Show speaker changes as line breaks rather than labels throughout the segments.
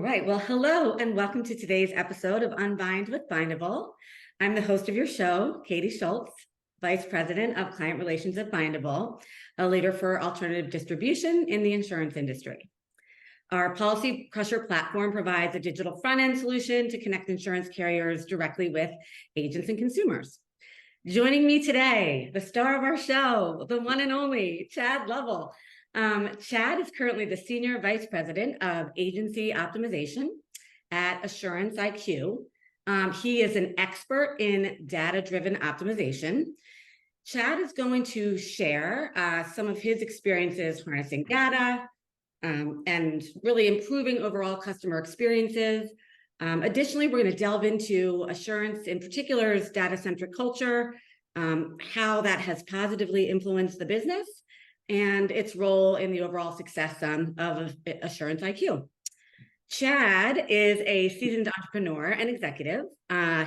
right. Well, hello and welcome to today's episode of UNBIND with Bindable. I'm the host of your show, Katie Schultz, Vice President of Client Relations at Bindable, a leader for alternative distribution in the insurance industry. Our Policy Crusher platform provides a digital front-end solution to connect insurance carriers directly with agents and consumers. Joining me today, the star of our show, the one and only Chad Lovell. Chad is currently the Senior Vice President of Agency Optimization at Assurance IQ. He is an expert in data-driven optimization. Chad is going to share some of his experiences harnessing data and really improving overall customer experiences. Additionally, we're going to delve into Assurance, in particular's data-centric culture, how that has positively influenced the business, and its role in the overall success of Assurance IQ. Chad is a seasoned entrepreneur and executive.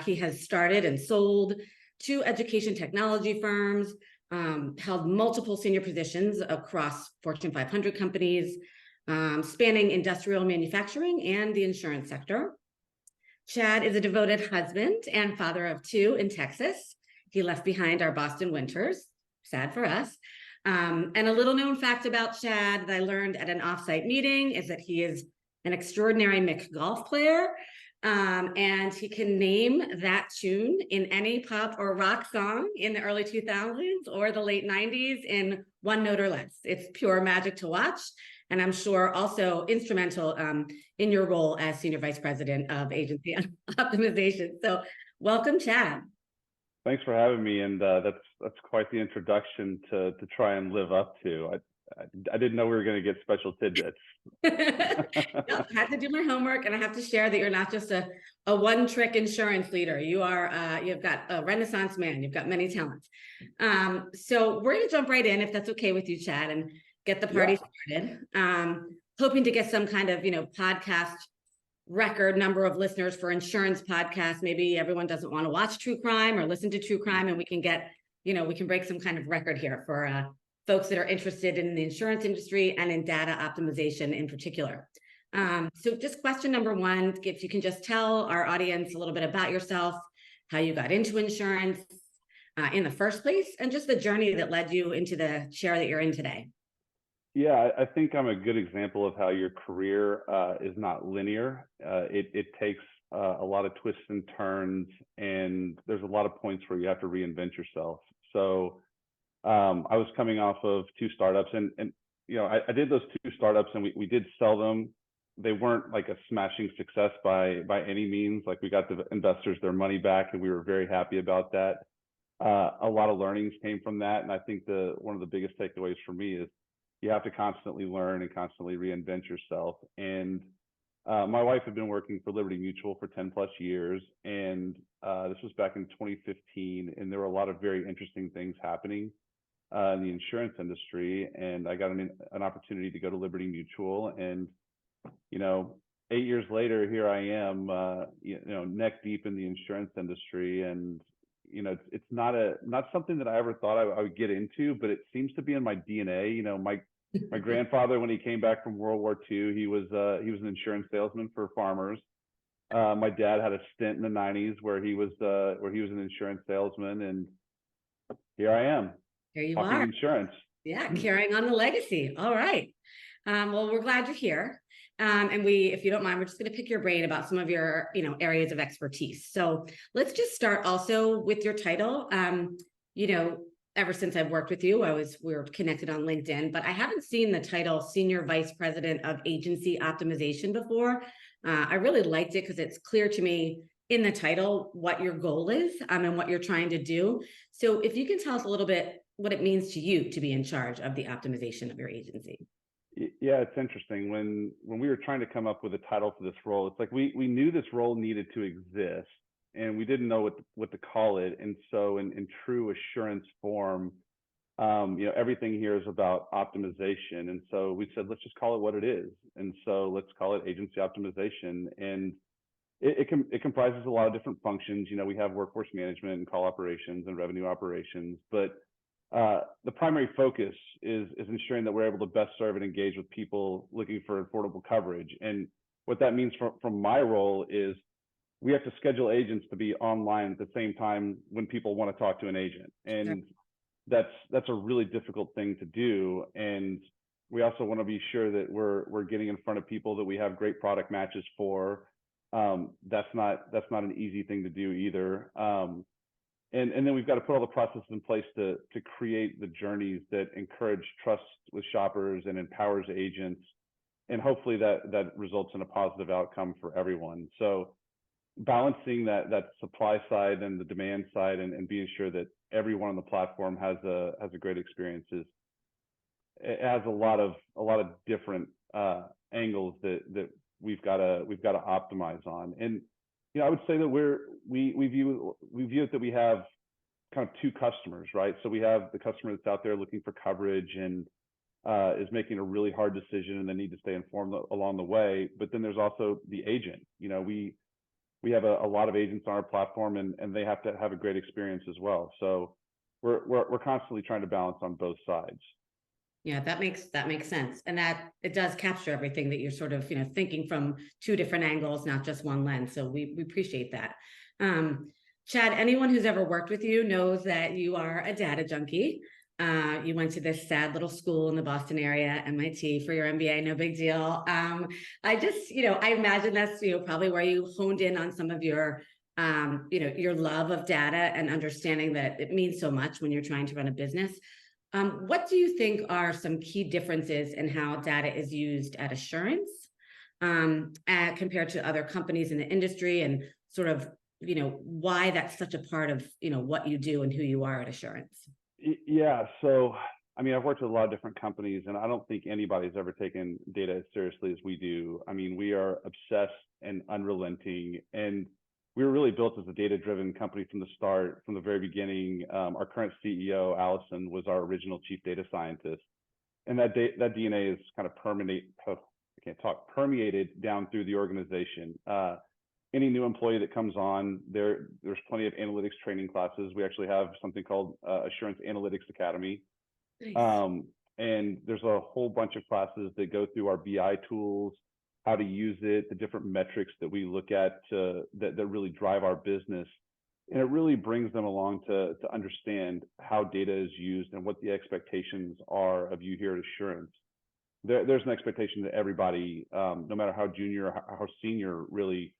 He has started and sold 2 education technology firms, held multiple senior positions across Fortune 500 companies, spanning industrial manufacturing and the insurance sector. Chad is a devoted husband and father of 2 in Texas. He left behind our Boston winters, sad for us. And a little known fact about Chad that I learned at an offsite meeting is that he is an extraordinary Mick golf player, and he can name that tune in any pop or rock song in the early 2000s or the late 90s in one note or less. It's pure magic to watch, and I'm sure also instrumental in your role as Senior Vice President of Agency Optimization. So welcome, Chad.
Thanks for having me, and that's quite the introduction to try and live up to. I didn't know we were going to get special tidbits.
Yep, had to do my homework, and I have to share that you're not just a one-trick insurance leader. You are you've got a Renaissance man. You've got many talents. So we're going to jump right in, if that's okay with you, Chad, and get the party started. Hoping to get some kind of podcast record number of listeners for insurance podcasts. Maybe everyone doesn't want to watch true crime or listen to true crime, and we can get, we can break some kind of record here for folks that are interested in the insurance industry and in data optimization in particular. So just question number 1, if you can just tell our audience a little bit about yourself, how you got into insurance in the first place, and just the journey that led you into the chair that you're in today.
Yeah, I think I'm a good example of how your career is not linear. It takes a lot of twists and turns, and there's a lot of points where you have to reinvent yourself. So I was coming off of 2 startups, and I did those 2 startups, and we did sell them. They weren't like a smashing success by any means. Like, we got the investors their money back, and we were very happy about that. A lot of learnings came from that, and I think one of the biggest takeaways for me is you have to constantly learn and constantly reinvent yourself. And my wife had been working for Liberty Mutual for 10 plus years. And this was back in 2015. And there were a lot of very interesting things happening in the insurance industry. And I got an opportunity to go to Liberty Mutual. And, 8 years later, here I am, neck deep in the insurance industry. And it's not something that I ever thought I would get into, but it seems to be in my DNA. My grandfather, when he came back from World War II, he was an insurance salesman for farmers. My dad had a stint in the 90s where he was an insurance salesman, and here I am.
Here you
talking
are.
Insurance.
Yeah, carrying on the legacy. All right. Well, we're glad you're here. And if you don't mind, we're just going to pick your brain about some of your, areas of expertise. So let's just start also with your title. Ever since I've worked with you, we were connected on LinkedIn, but I haven't seen the title Senior Vice President of Agency Optimization before. I really liked it because it's clear to me in the title what your goal is and what you're trying to do. So if you can tell us a little bit what it means to you to be in charge of the optimization of your agency.
Yeah, it's interesting. When we were trying to come up with a title for this role, it's like we knew this role needed to exist, and we didn't know what to call it. And so in true assurance form, everything here is about optimization. And so we said, let's just call it what it is. And so let's call it agency optimization. And it comprises a lot of different functions. We have workforce management and call operations and revenue operations, but the primary focus is ensuring that we're able to best serve and engage with people looking for affordable coverage. And what that means from my role is we have to schedule agents to be online at the same time when people want to talk to an agent. And that's a really difficult thing to do. And we also want to be sure that we're getting in front of people that we have great product matches for. That's not an easy thing to do either. And then we've got to put all the processes in place to create the journeys that encourage trust with shoppers and empowers agents. And hopefully that results in a positive outcome for everyone. So balancing that supply side and the demand side, and being sure that everyone on the platform has a great experience, it has a lot of different angles that we've got to optimize on. And I would say that we view it that we have kind of two customers, right? So we have the customer that's out there looking for coverage and is making a really hard decision, and they need to stay informed along the way. But then there's also the agent. We have a lot of agents on our platform, and they have to have a great experience as well. So we're constantly trying to balance on both sides.
Yeah, that makes sense. And that it does capture everything that you're sort of, thinking from two different angles, not just one lens. So we appreciate that. Chad, anyone who's ever worked with you knows that you are a data junkie. You went to this sad little school in the Boston area, MIT, for your MBA, no big deal. I just, I imagine that's, probably where you honed in on some of your, your love of data and understanding that it means so much when you're trying to run a business. What do you think are some key differences in how data is used at Assurance compared to other companies in the industry, and sort of, why that's such a part of, what you do and who you are at Assurance?
Yeah. So, I've worked with a lot of different companies, and I don't think anybody's ever taken data as seriously as we do. We are obsessed and unrelenting, and we were really built as a data-driven company from the start, from the very beginning. Our current CEO, Allison, was our original chief data scientist, and that DNA is kind of permeated down through the organization. Any new employee that comes on, there's plenty of analytics training classes. We actually have something called Assurance Analytics Academy. Nice. And there's a whole bunch of classes that go through our BI tools, how to use it, the different metrics that we look at that really drive our business. And it really brings them along to understand how data is used and what the expectations are of you here at Assurance. There's an expectation that everybody, no matter how junior or how senior, really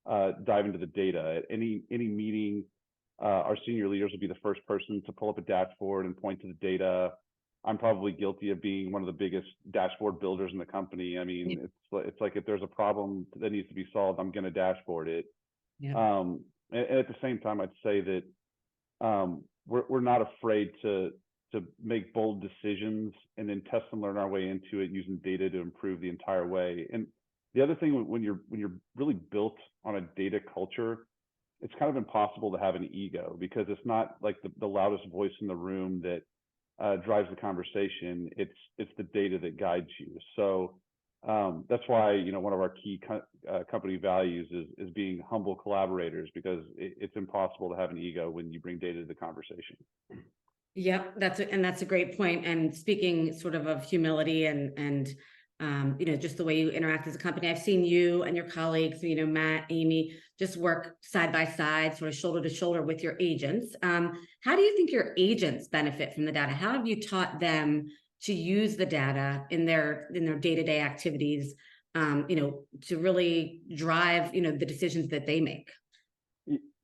dive into the data. At any meeting, our senior leaders will be the first person to pull up a dashboard and point to the data. I'm probably guilty of being one of the biggest dashboard builders in the company. It's like if there's a problem that needs to be solved, I'm going to dashboard it. Yeah. And at the same time, I'd say that we're not afraid to make bold decisions and then test and learn our way into it using data to improve the entire way. And the other thing, when you're really built on a data culture, it's kind of impossible to have an ego, because it's not like the loudest voice in the room that drives the conversation. It's the data that guides you. So that's why one of our key company values is being humble collaborators, because it's impossible to have an ego when you bring data to the conversation.
Yep, that's a great point. And speaking sort of humility and just the way you interact as a company, I've seen you and your colleagues, Matt, Amy, just work side by side, sort of shoulder to shoulder with your agents. How do you think your agents benefit from the data? How have you taught them to use the data in their day-to-day activities, to really drive, the decisions that they make?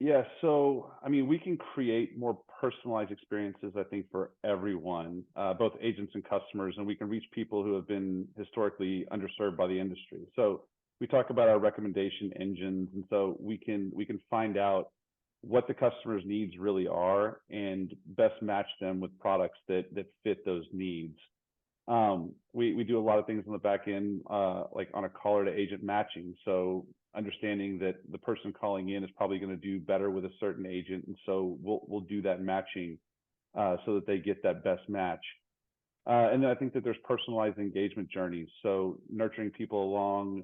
Yeah, so we can create more personalized experiences, I think, for everyone, both agents and customers, and we can reach people who have been historically underserved by the industry. So we talk about our recommendation engines, and so we can find out what the customer's needs really are and best match them with products that fit those needs. We do a lot of things on the back end, like on a caller to agent matching. So understanding that the person calling in is probably going to do better with a certain agent, and so we'll do that matching so that they get that best match. And then I think that there's personalized engagement journeys, so nurturing people along.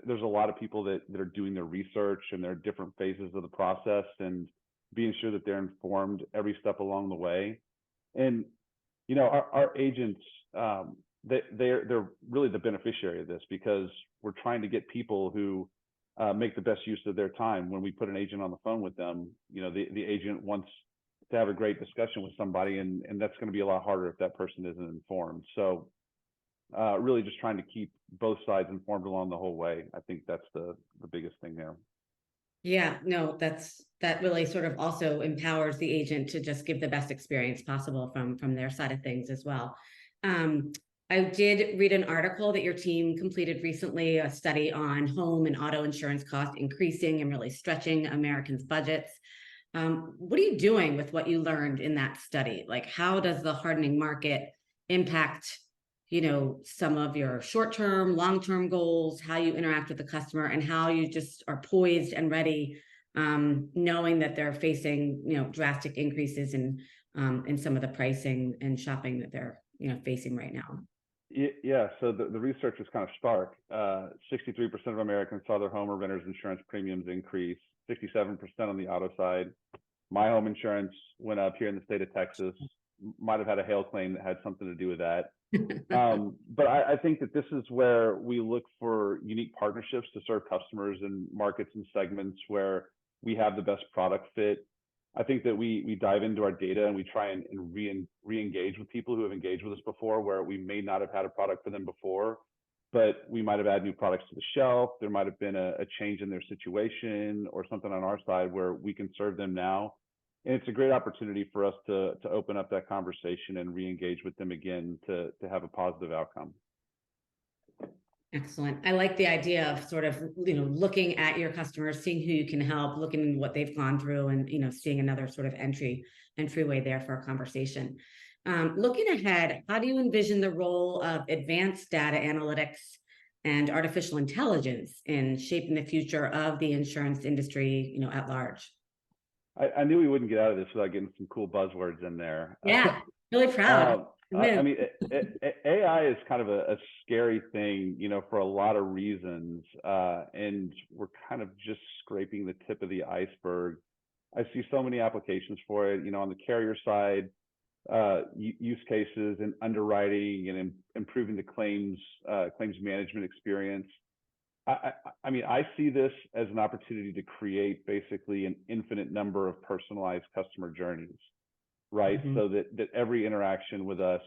There's a lot of people that are doing their research, and there are different phases of the process, and being sure that they're informed every step along the way. And our agents, they're really the beneficiary of this, because we're trying to get people who make the best use of their time. When we put an agent on the phone with them, the agent wants to have a great discussion with somebody, and that's going to be a lot harder if that person isn't informed. So really just trying to keep both sides informed along the whole way. I think that's the biggest thing there.
Yeah, no, that really sort of also empowers the agent to just give the best experience possible from their side of things as well. I did read an article that your team completed recently, a study on home and auto insurance costs increasing and really stretching Americans' budgets. What are you doing with what you learned in that study? Like, how does the hardening market impact, some of your short-term, long-term goals, how you interact with the customer, and how you just are poised and ready, knowing that they're facing, drastic increases in some of the pricing and shopping that they're, facing right now?
Yeah, so the research was kind of stark. 63% of Americans saw their home or renter's insurance premiums increase, 67% on the auto side. My home insurance went up here in the state of Texas. Might have had a hail claim that had something to do with that. But I think that this is where we look for unique partnerships to serve customers in markets and segments where we have the best product fit. I think that we dive into our data and we try and re-engage with people who have engaged with us before, where we may not have had a product for them before, but we might have added new products to the shelf. There might have been a change in their situation or something on our side where we can serve them now. And it's a great opportunity for us to open up that conversation and re-engage with them again to have a positive outcome.
Excellent. I like the idea of sort of, looking at your customers, seeing who you can help, looking at what they've gone through, and, seeing another sort of entryway there for a conversation. Looking ahead, how do you envision the role of advanced data analytics and artificial intelligence in shaping the future of the insurance industry, at large?
I knew we wouldn't get out of this without getting some cool buzzwords in there.
Yeah, really proud.
I mean, AI is kind of a scary thing, for a lot of reasons, and we're kind of just scraping the tip of the iceberg. I see so many applications for it, on the carrier side, use cases and underwriting and improving the claims management experience. I mean, I see this as an opportunity to create basically an infinite number of personalized customer journeys, right?
Mm-hmm.
So that every interaction with us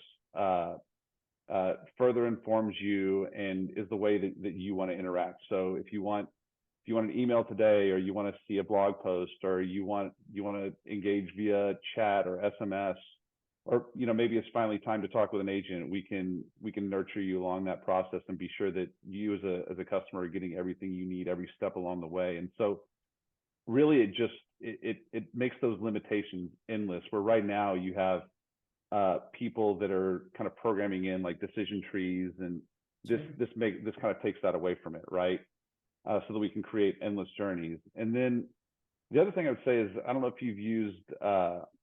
further informs you and is the way that you want to interact. So if you want an email today, or you want to see a blog post, or you want to engage via chat or SMS, or maybe it's finally time to talk with an agent, we can nurture you along that process and be sure that you as a customer are getting everything you need every step along the way. And so really it makes those limitations endless, where right now you have people that are kind of programming in like decision trees, and this kind of takes that away from it, right? So that we can create endless journeys. And then the other thing I would say is, I don't know if you've used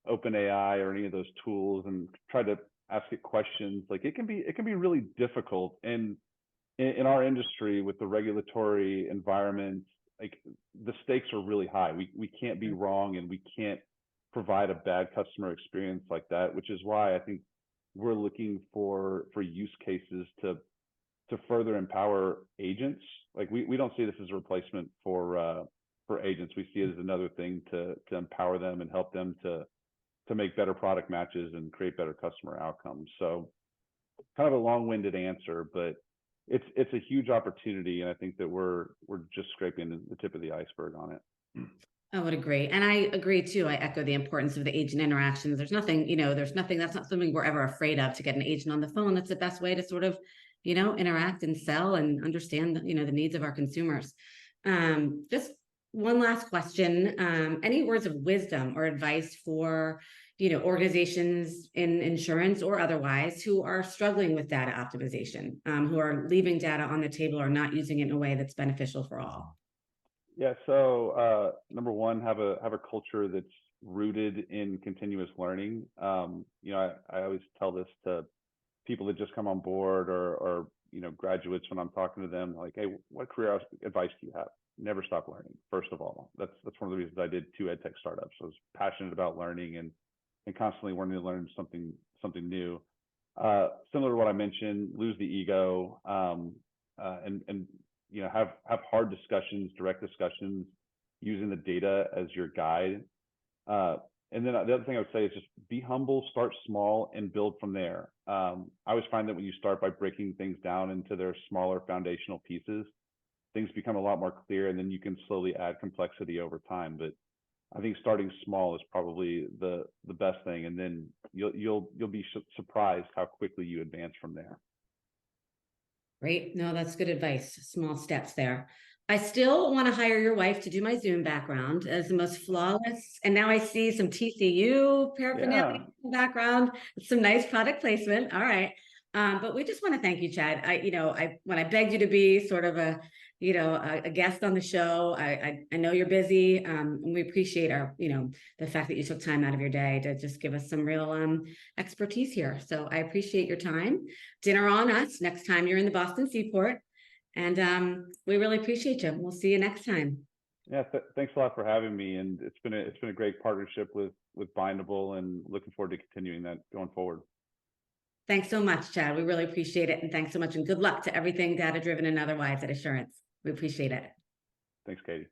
OpenAI or any of those tools and tried to ask it questions. Like, it can be really difficult, and in our industry with the regulatory environment, like, the stakes are really high. We can't be wrong, and we can't provide a bad customer experience like that, which is why I think we're looking for use cases to further empower agents. Like, we don't see this as a replacement for agents. We see it as another thing to empower them and help them to make better product matches and create better customer outcomes. So kind of a long-winded answer, but it's a huge opportunity, and I think that we're just scraping the tip of the iceberg on it.
I would agree. And I agree too. I echo the importance of the agent interactions. There's nothing, that's not something we're ever afraid of, to get an agent on the phone. That's the best way to sort of, interact and sell and understand, the needs of our consumers. Just one last question. Any words of wisdom or advice for, organizations in insurance or otherwise who are struggling with data optimization, who are leaving data on the table or not using it in a way that's beneficial for all?
Yeah. So number one, have a culture that's rooted in continuous learning. I always tell this to people that just come on board, or graduates, when I'm talking to them, like, hey, what career advice do you have? Never stop learning. First of all, that's one of the reasons I did 2 ed tech startups. I was passionate about learning and constantly wanting to learn something new. Similar to what I mentioned, lose the ego, and have hard discussions, direct discussions, using the data as your guide. And then the other thing I would say is just be humble, start small, and build from there. I always find that when you start by breaking things down into their smaller foundational pieces, things become a lot more clear, and then you can slowly add complexity over time. But I think starting small is probably the best thing, and then you'll be surprised how quickly you advance from there.
Great. No, that's good advice. Small steps there. I still want to hire your wife to do my Zoom background as the most flawless. And now I see some TCU paraphernalia in the background, some nice product placement. All right. But we just want to thank you, Chad. When I begged you to be sort of a guest on the show, I know you're busy. And we appreciate the fact that you took time out of your day to just give us some real expertise here. So I appreciate your time. Dinner on us next time you're in the Boston Seaport. And we really appreciate you. We'll see you next time.
Yeah, thanks a lot for having me. And it's been a great partnership with Bindable, and looking forward to continuing that going forward.
Thanks so much, Chad. We really appreciate it. And thanks so much. And good luck to everything data-driven and otherwise at Assurance. We appreciate it.
Thanks, Katie.